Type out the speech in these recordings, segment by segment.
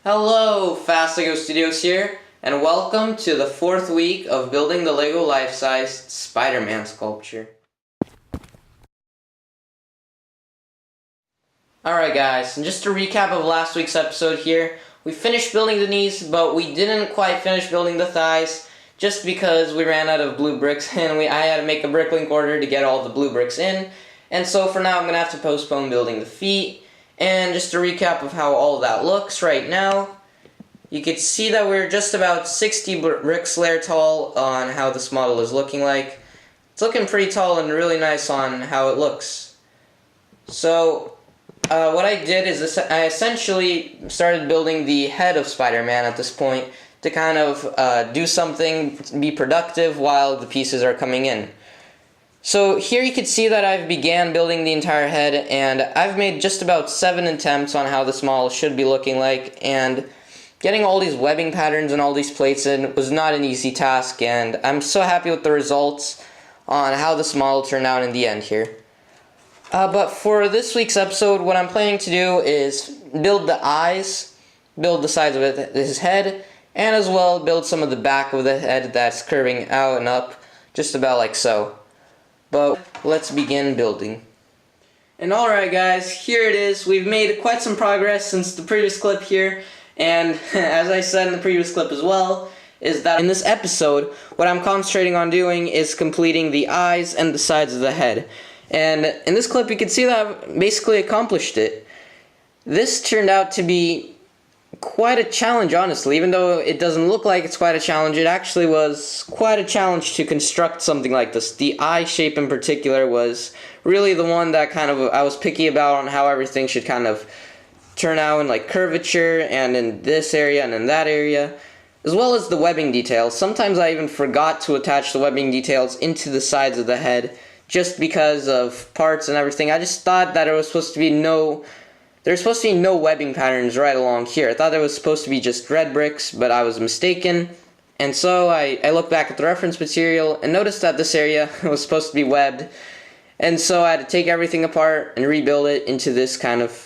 Hello, Fast Lego Studios here, and welcome to the 4th week of building the Lego life-sized Spider-Man sculpture. Alright guys, and just a recap of last week's episode here, we finished building the knees, but we didn't quite finish building the thighs, just because we ran out of blue bricks, and I had to make a bricklink order to get all the blue bricks in, and so for now I'm going to have to postpone building the feet. And just a recap of how all of that looks right now, you can see that we're just about 60 bricks layer tall on how this model is looking like. It's looking pretty tall and really nice on how it looks. So what I did is I essentially started building the head of Spider-Man at this point to kind of do something, be productive while the pieces are coming in. So here you can see that I've began building the entire head, and I've made just about 7 attempts on how this model should be looking like, and getting all these webbing patterns and all these plates in was not an easy task, and I'm so happy with the results on how this model turned out in the end here. But for this week's episode, what I'm planning to do is build the eyes, build the sides of his head, and as well build some of the back of the head that's curving out and up, just about like so. But let's begin building. And alright guys, here it is. We've made quite some progress since the previous clip here, and as I said in the previous clip as well, is that in this episode, what I'm concentrating on doing is completing the eyes and the sides of the head. And in this clip you can see that I've basically accomplished it. This turned out to be quite a challenge, honestly. Even though it doesn't look like it's quite a challenge, it actually was quite a challenge to construct something like this. The eye shape in particular was really the one that kind of I was picky about on how everything should kind of turn out in like curvature and in this area and in that area, as well as the webbing details. Sometimes I even forgot to attach the webbing details into the sides of the head just because of parts and everything. I just thought that there's supposed to be no webbing patterns right along here. I thought there was supposed to be just red bricks, but I was mistaken. And so I looked back at the reference material and noticed that this area was supposed to be webbed. And so I had to take everything apart and rebuild it into this kind of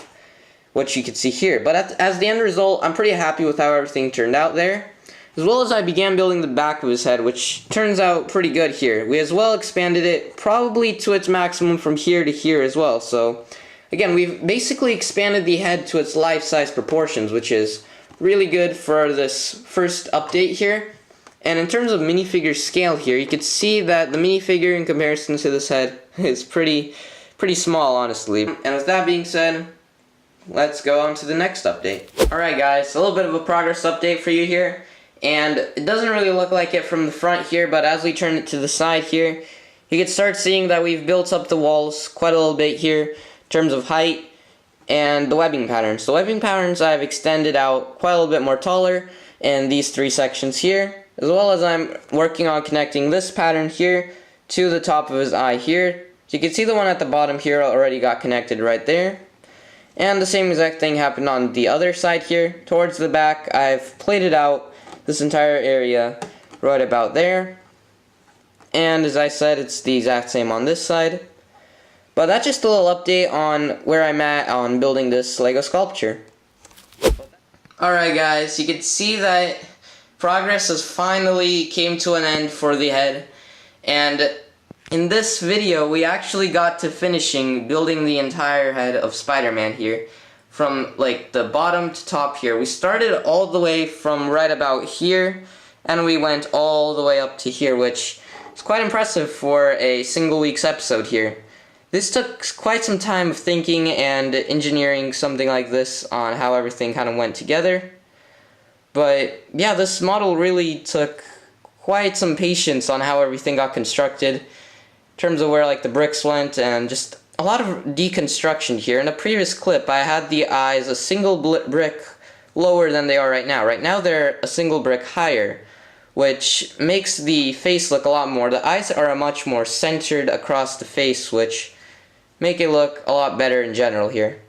what you can see here. But as the end result, I'm pretty happy with how everything turned out there. As well as I began building the back of his head, which turns out pretty good here. We as well expanded it probably to its maximum from here to here as well. So again, we've basically expanded the head to its life-size proportions, which is really good for this first update here. And in terms of minifigure scale here, you can see that the minifigure in comparison to this head is pretty small, honestly. And with that being said, let's go on to the next update. Alright guys, a little bit of a progress update for you here. And it doesn't really look like it from the front here, but as we turn it to the side here, you can start seeing that we've built up the walls quite a little bit here in terms of height and the webbing patterns. The webbing patterns I've extended out quite a little bit more taller in these 3 sections here, as well as I'm working on connecting this pattern here to the top of his eye here. So you can see the one at the bottom here already got connected right there. And the same exact thing happened on the other side here. Towards the back, I've plated out this entire area right about there. And as I said, it's the exact same on this side. But that's just a little update on where I'm at on building this Lego sculpture. Alright guys, you can see that progress has finally came to an end for the head. And in this video, we actually got to finishing building the entire head of Spider-Man here. From like the bottom to top here. We started all the way from right about here, and we went all the way up to here, which is quite impressive for a single week's episode here. This took quite some time of thinking and engineering something like this on how everything kind of went together. But yeah, this model really took quite some patience on how everything got constructed, in terms of where like the bricks went and just a lot of deconstruction here. In a previous clip, I had the eyes a single brick lower than they are right now. Right now they're a single brick higher, which makes the face look a lot more. The eyes are much more centered across the face, which make it look a lot better in general here.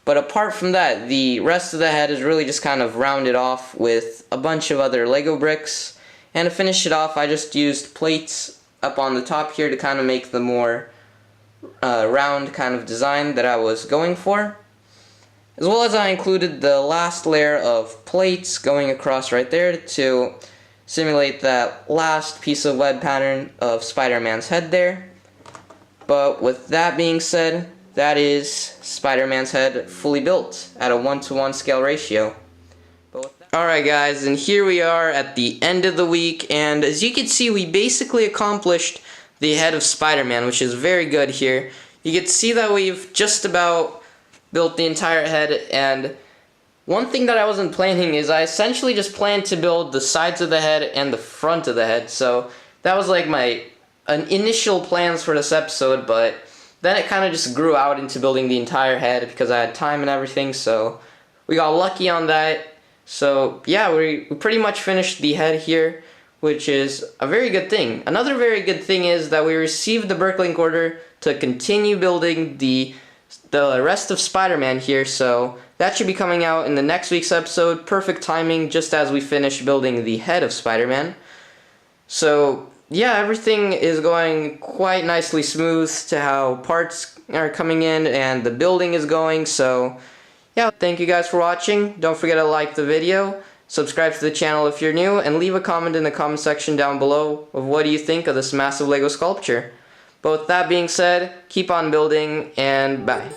But apart from that, the rest of the head is really just kind of rounded off with a bunch of other Lego bricks. And to finish it off, I just used plates up on the top here to kind of make the more round kind of design that I was going for. As well as I included the last layer of plates going across right there to simulate that last piece of web pattern of Spider-Man's head there. But with that being said, that is Spider-Man's head fully built at a 1:1 scale ratio. Alright guys, and here we are at the end of the week, and as you can see, we basically accomplished the head of Spider-Man, which is very good here. You can see that we've just about built the entire head, and one thing that I wasn't planning is I essentially just planned to build the sides of the head and the front of the head, so that was like my initial plans for this episode, but then it kind of just grew out into building the entire head because I had time and everything, so we got lucky on that. So yeah, we pretty much finished the head here, which is a very good thing. Another very good thing is that we received the Bricklink order to continue building the rest of Spider-Man here, so that should be coming out in the next week's episode. Perfect timing, just as we finish building the head of Spider-Man. So yeah, everything is going quite nicely smooth to how parts are coming in and the building is going, so yeah, thank you guys for watching. Don't forget to like the video, subscribe to the channel if you're new, and leave a comment in the comment section down below of what do you think of this massive Lego sculpture. But with that being said, keep on building, and bye.